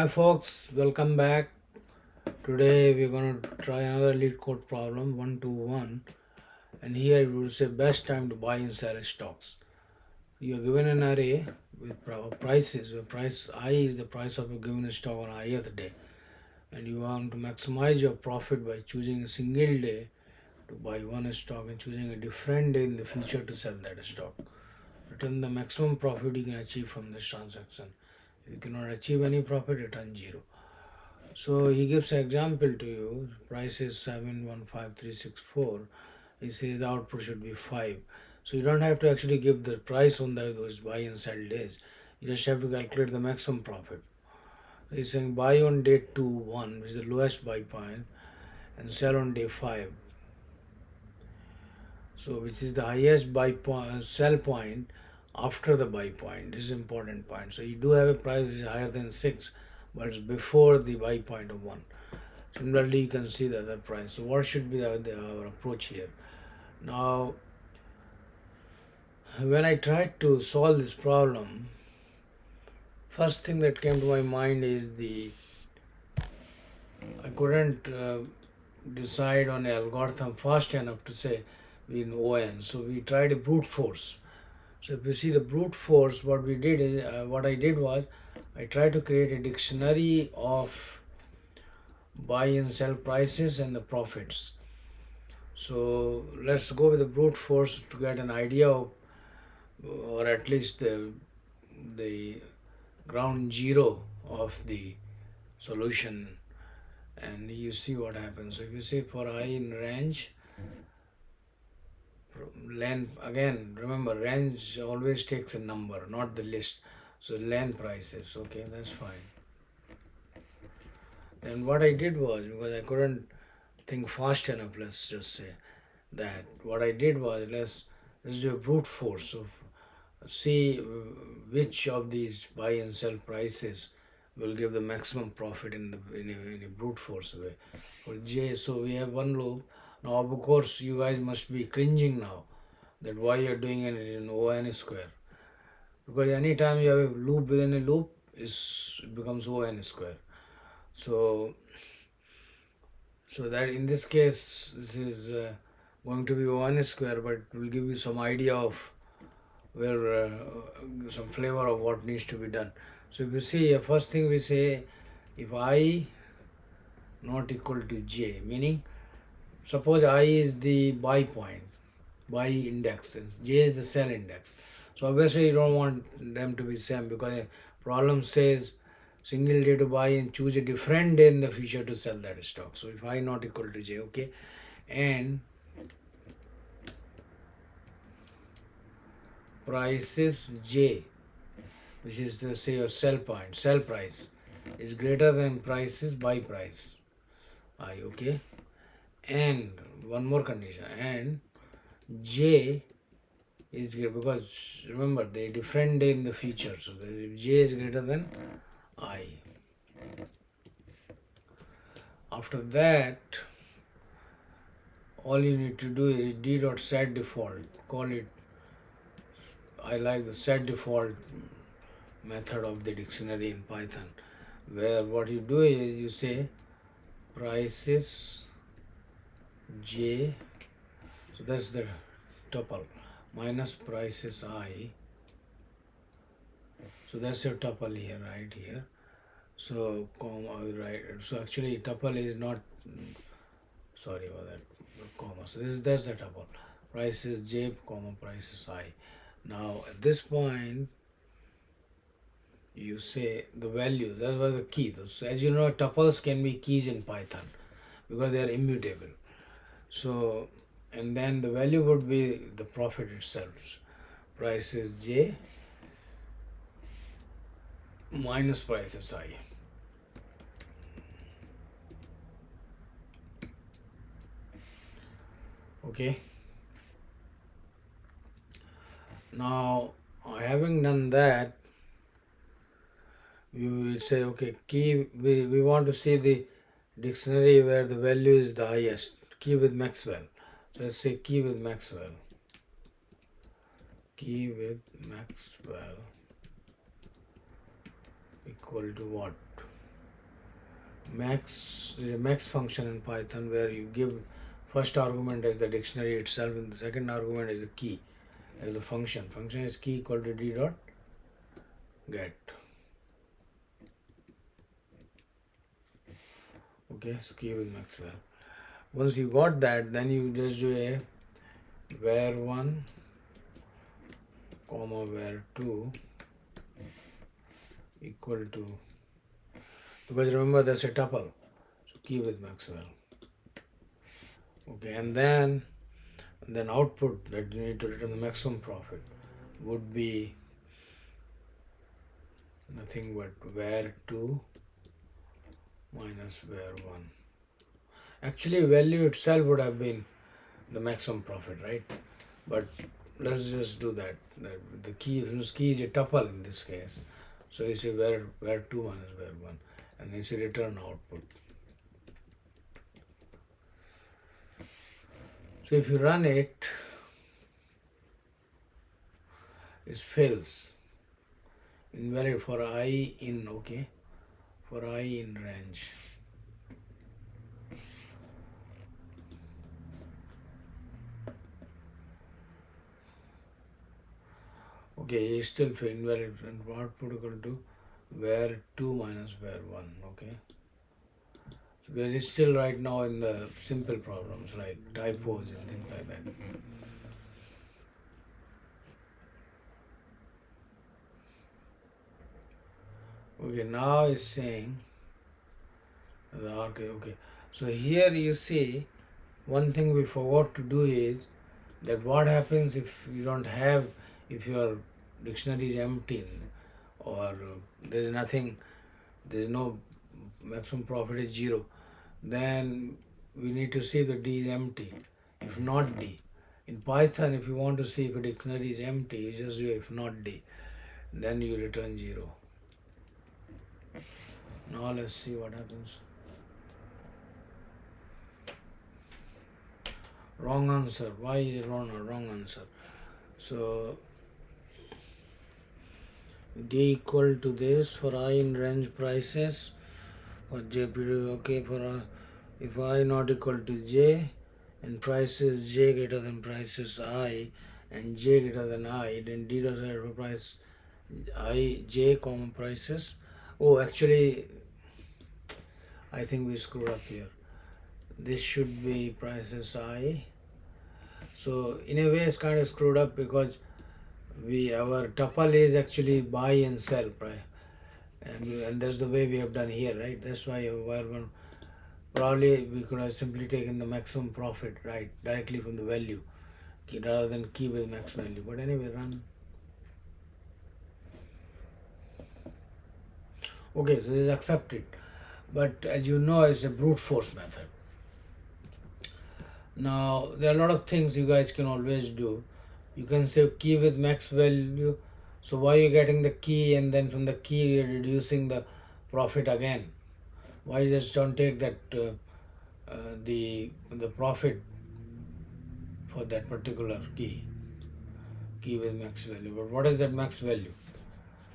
Hi folks, welcome back. Today we're going to try another lead code problem 121, and here we will say best time to buy and sell stocks. You are given an array with prices where price I is the price of a given stock on ith day, and you want to maximize your profit by choosing a single day to buy one stock and choosing a different day in the future to sell that stock. Return the maximum profit you can achieve from this transaction. If you cannot achieve any profit, return zero. So he gives an example to you. Price is 715364. He says the output should be 5. So you don't have to actually give the price on those buy and sell days. You just have to calculate the maximum profit. He's saying buy on day 2 1, which is the lowest buy point, and sell on day 5. So which is the highest buy point, sell point after the buy point. This is important point. So you do have a price which is higher than 6, but it's before the buy point of 1. Similarly, you can see the other price. So what should be our approach here? Now, when I tried to solve this problem, first thing that came to my mind is I couldn't decide on an algorithm fast enough to say in ON. So we tried a brute force. So if you see the brute force, what I did was I tried to create a dictionary of buy and sell prices and the profits. So let's go with the brute force to get an idea of, or at least the ground zero of the solution, and you see what happens. So if you say for I in range, length again, remember range always takes a number, not the list. So length prices, okay, that's fine. Then what I did was, because I couldn't think fast enough, let's just say that what I did was let's do a brute force of see which of these buy and sell prices will give the maximum profit in a brute force way. For J, so we have one loop. Now of course you guys must be cringing now that why you're doing it in ON square, because anytime you have a loop within a loop it becomes ON square. So that in this case this is going to be ON square, but it will give you some idea of where some flavor of what needs to be done. So if you see, first thing we say, if I not equal to j, meaning suppose I is the buy point, buy index, and j is the sell index. So obviously you don't want them to be same, because problem says single day to buy and choose a different day in the future to sell that stock. So if I not equal to j, okay, and prices j, which is the say your sell point, sell price is greater than prices buy price I, okay, and one more condition, and j is greater, because remember they different day in the future, so if j is greater than I. After that, all you need to do is d dot set default, call it, I like the set default method of the dictionary in Python, where what you do is you say prices j, so that's the tuple, minus prices I, so that's your tuple here, right here. So comma, right, so actually tuple is not, sorry about that, comma, so that's the tuple, prices j comma prices I. Now at this point you say the value, that's why the key, as you know tuples can be keys in Python because they are immutable. So, and then the value would be the profit itself. Price is j minus price is I. Okay. Now, having done that, we will say, okay, key, we want to see the dictionary where the value is the highest. Key with Maxwell. So let's say key with Maxwell. Key with Maxwell equal to what? Max is a max function in Python where you give first argument as the dictionary itself and the second argument is a key as a function. Function is key equal to d dot get. Okay, so key with Maxwell. Once you got that, then you just do a var1 comma var2 equal to, because remember that's a tuple, so key with Maxwell. Okay, and then output that you need to return the maximum profit would be nothing but var2 minus var1. Actually value itself would have been the maximum profit, right? But let's just do that. The key is a tuple in this case. So you say var2 minus var1 and then you say return output. So if you run it, it fails. Invalid for I in, okay, for I in range. Okay, it's still invalid and output equal to var2 minus var1, okay. So we are still right now in the simple problems like typos and things like that. Okay, now it's saying okay. So here you see one thing we forgot to do is that what happens if you don't have, if your dictionary is empty or there's nothing, there's no maximum profit is 0, then we need to see the D is empty. If not D. In Python, if you want to see if a dictionary is empty, you just do if not D. Then you return 0. Now let's see what happens. Wrong answer. Why is it wrong answer? So D equal to this for I in range prices for J period, okay, for if I not equal to J and prices J greater than prices I and J greater than I, then D does have a price I J comma prices. Oh, actually I think we screwed up here. This should be prices I. So in a way it's kind of screwed up because our tuple is actually buy and sell, right? And that's the way we have done here, right? That's why one probably we could have simply taken the maximum profit, right, directly from the value rather than key with max value. But anyway, run. Okay, so this is accepted. But as you know, it's a brute force method. Now, there are a lot of things you guys can always do. You can say key with max value. So why are you getting the key and then from the key you're reducing the profit again? Why you just don't take that the profit for that particular key with max value? But what is that max value?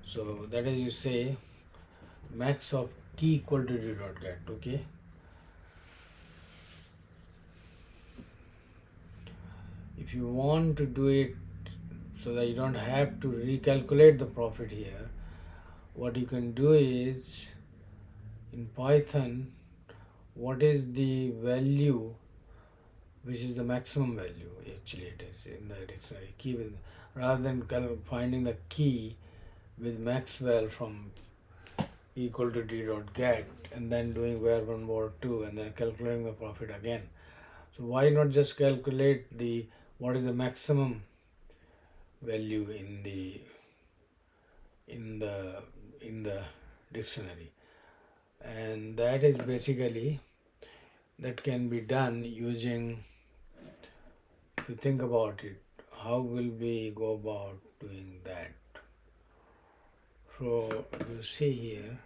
So that is, you say max of key equal to d dot get, okay. If you want to do it so that you don't have to recalculate the profit here, what you can do is in Python, what is the value which is the maximum value, actually it is in the dictionary key with, rather than finding the key with Maxwell from equal to d dot get and then doing var1 var2 and then calculating the profit again. So why not just calculate the what is the maximum value in the dictionary, and that is basically, that can be done using, if you think about it, how will we go about doing that? So you see here,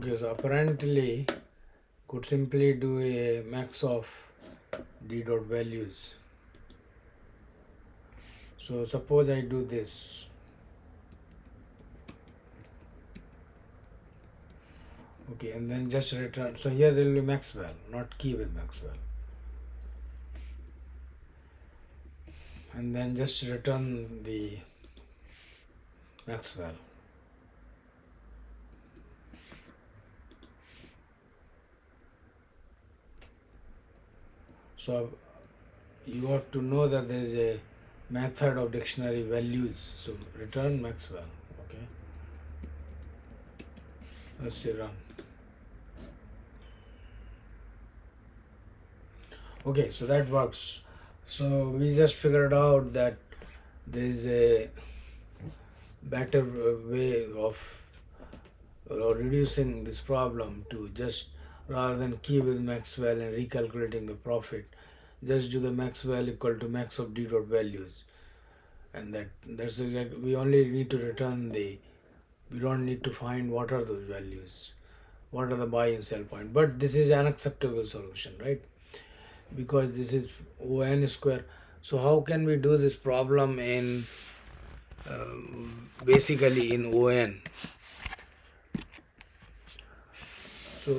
Okay, so apparently could simply do a max of d dot values. So suppose I do this. Okay, and then just return. So here there will be Maxwell, not key with Maxwell. And then just return the Maxwell. So you have to know that there is a method of dictionary values. So return Maxwell. Okay. Let's say run. Okay, so that works. So we just figured out that there is a better way of reducing this problem to just rather than key with Maxwell and recalculating the profit, just do the Maxwell equal to max of d dot values, and that's exactly, we only need to return the, we don't need to find what are those values, what are the buy and sell point. But this is an acceptable solution, right? Because this is ON square. So how can we do this problem in basically in ON? So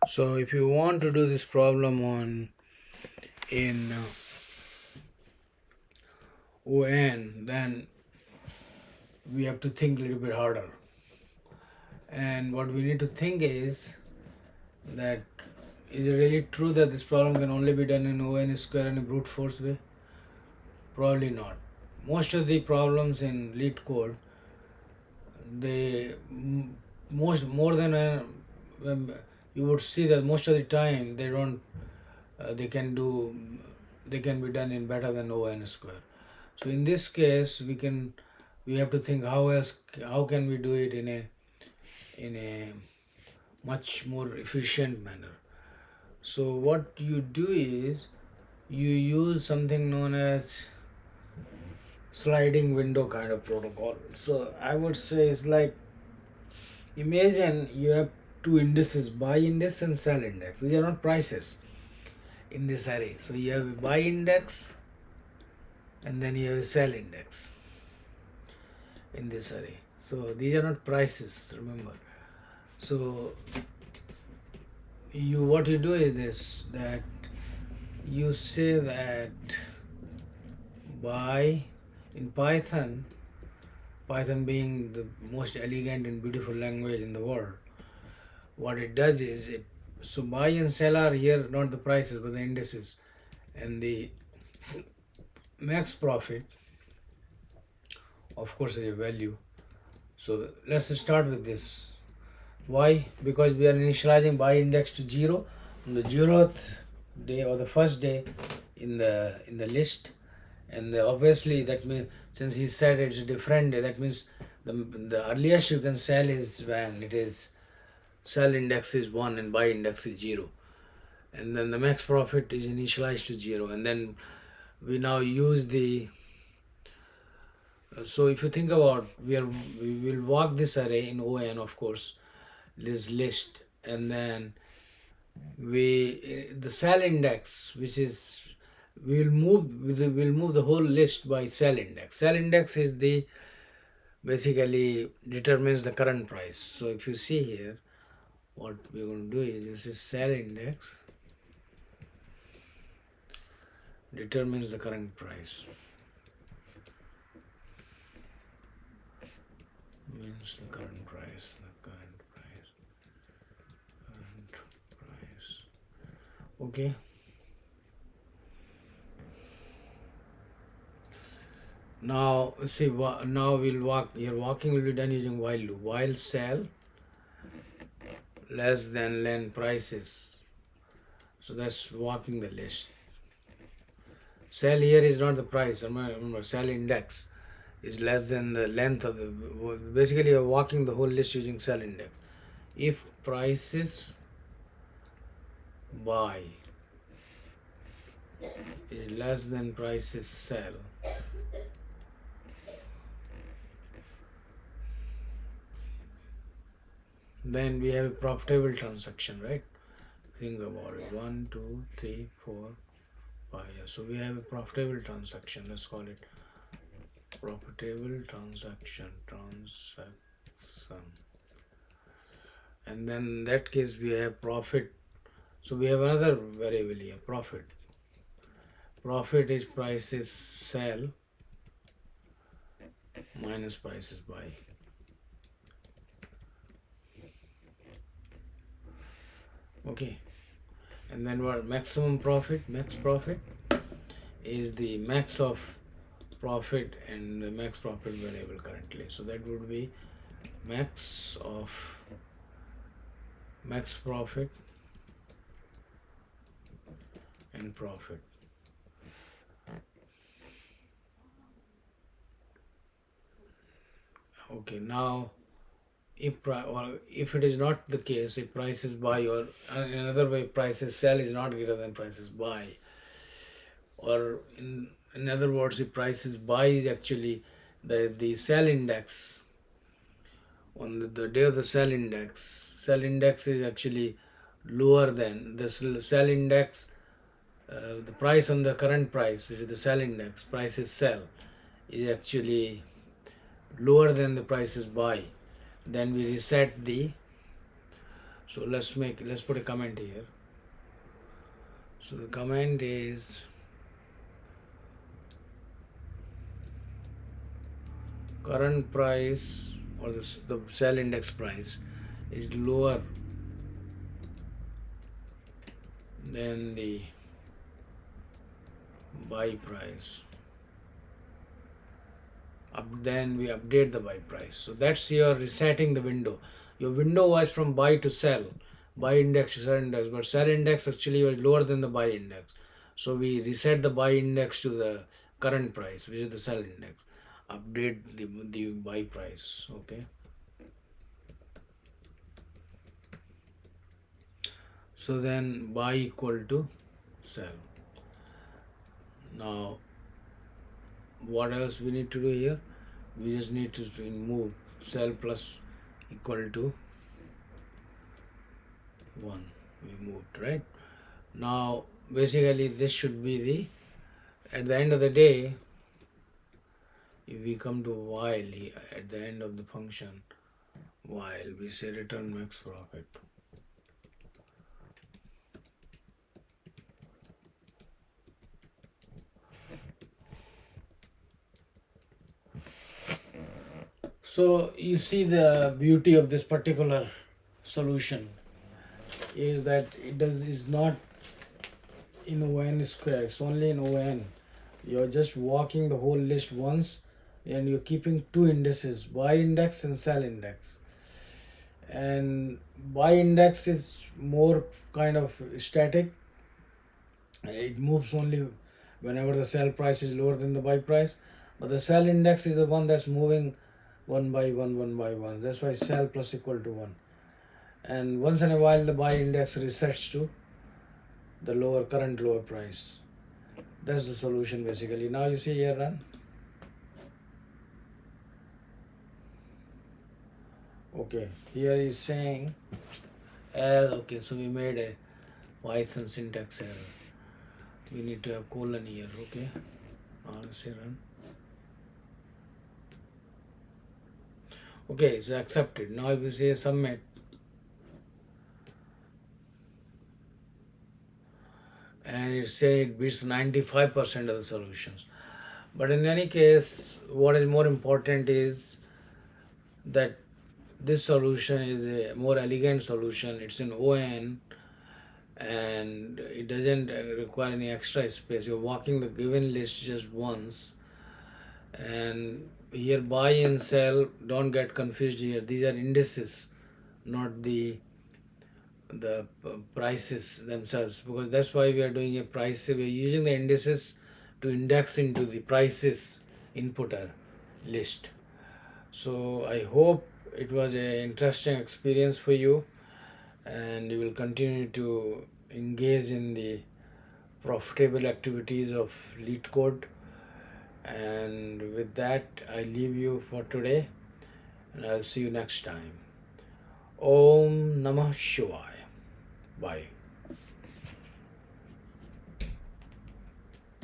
so if you want to do this problem on in ON, then we have to think a little bit harder. And what we need to think is that is it really true that this problem can only be done in ON square in a brute force way? Probably not. Most of the problems in lead code, they most more than you would see that most of the time they don't they can be done in better than ON square. So in this case we have to think how can we do it in a much more efficient manner. So what you do is you use something known as sliding window kind of protocol. So I would say it's like, imagine you have two indices, buy index and sell index. These are not prices in this array. So you have a buy index and then you have a sell index in this array. So these are not prices, remember. So what you do is this, that you say that buy in Python being the most elegant and beautiful language in the world, what it does is so buy and sell are here not the prices but the indices, and the max profit of course is a value. So let's start with this. Why? Because we are initializing buy index to 0 on the 0th day or the first day in the list, and obviously that means since he said it's a different day, that means the earliest you can sell is when it is sell index is 1 and buy index is 0, and then the max profit is initialized to 0, and then we now use the so if you think about, we will walk this array in ON, of course, this list, and then the cell index, which is we'll move the whole list by cell index. Cell index is the basically determines the current price. So if you see here, what we're going to do is this is cell index determines the current price. Means the current price, okay. Now see, now we'll walk, your walking will be done using while loop. While sell less than len prices, so that's walking the list. Sell here is not the price, remember sell index is less than the length of the, basically you're walking the whole list using cell index. If prices buy is less than prices sell, then we have a profitable transaction, right? Think about it. 1, 2, 3, 4, 5. So we have a profitable transaction. Let's call it profitable transaction. And then in that case we have profit. So we have another variable here, profit. Profit is prices sell minus prices buy. Okay. And then what maximum profit? Max profit is the max of profit and the max profit variable currently. So that would be max profit and profit. Okay, now if it is not the case, if prices buy, or another way, prices sell is not greater than prices buy, or in other words, if prices buy is actually the sell index on the day of the sell index is actually lower than the sell index, the price on the current price, which is the sell index, prices sell, is actually lower than the prices buy, then we reset the, so let's put a comment here. So the comment is current price, or the sell index price is lower than the buy price. Then we update the buy price. So that's your resetting the window. Your window was from buy to sell, buy index to sell index, but sell index actually was lower than the buy index. So we reset the buy index to the current price, which is the sell index. Update the buy price. Okay. So then buy equal to sell. Now what else we need to do here? We just need to move sell plus equal to 1. We moved, right? Now basically this should be the, at the end of the day, if we come to while here, at the end of the function while, we say return max profit. So you see the beauty of this particular solution is that is not in ON square, it's only in ON. You're just walking the whole list once and you're keeping two indices, buy index and sell index. And buy index is more kind of static. It moves only whenever the sell price is lower than the buy price. But the sell index is the one that's moving one by one. That's why sell plus equal to 1. And once in a while the buy index resets to the current lower price. That's the solution basically. Now you see here, run. Okay, here is saying L. Okay, so we made a Python syntax error. We need to have colon here. Okay, now let's say run. Okay, it's accepted. Now if we say submit, and it says it beats 95% of the solutions. But in any case, what is more important is that this solution is a more elegant solution. It's in ON and it doesn't require any extra space. You're walking the given list just once. And here buy and sell, don't get confused here. These are indices, not the prices themselves, because that's why we are doing a price. We are using the indices to index into the prices inputter. list. So I hope it was an interesting experience for you, and you will continue to engage in the profitable activities of LeetCode. And with that, I leave you for today, and I'll see you next time. Om Namah Shivaya. Bye.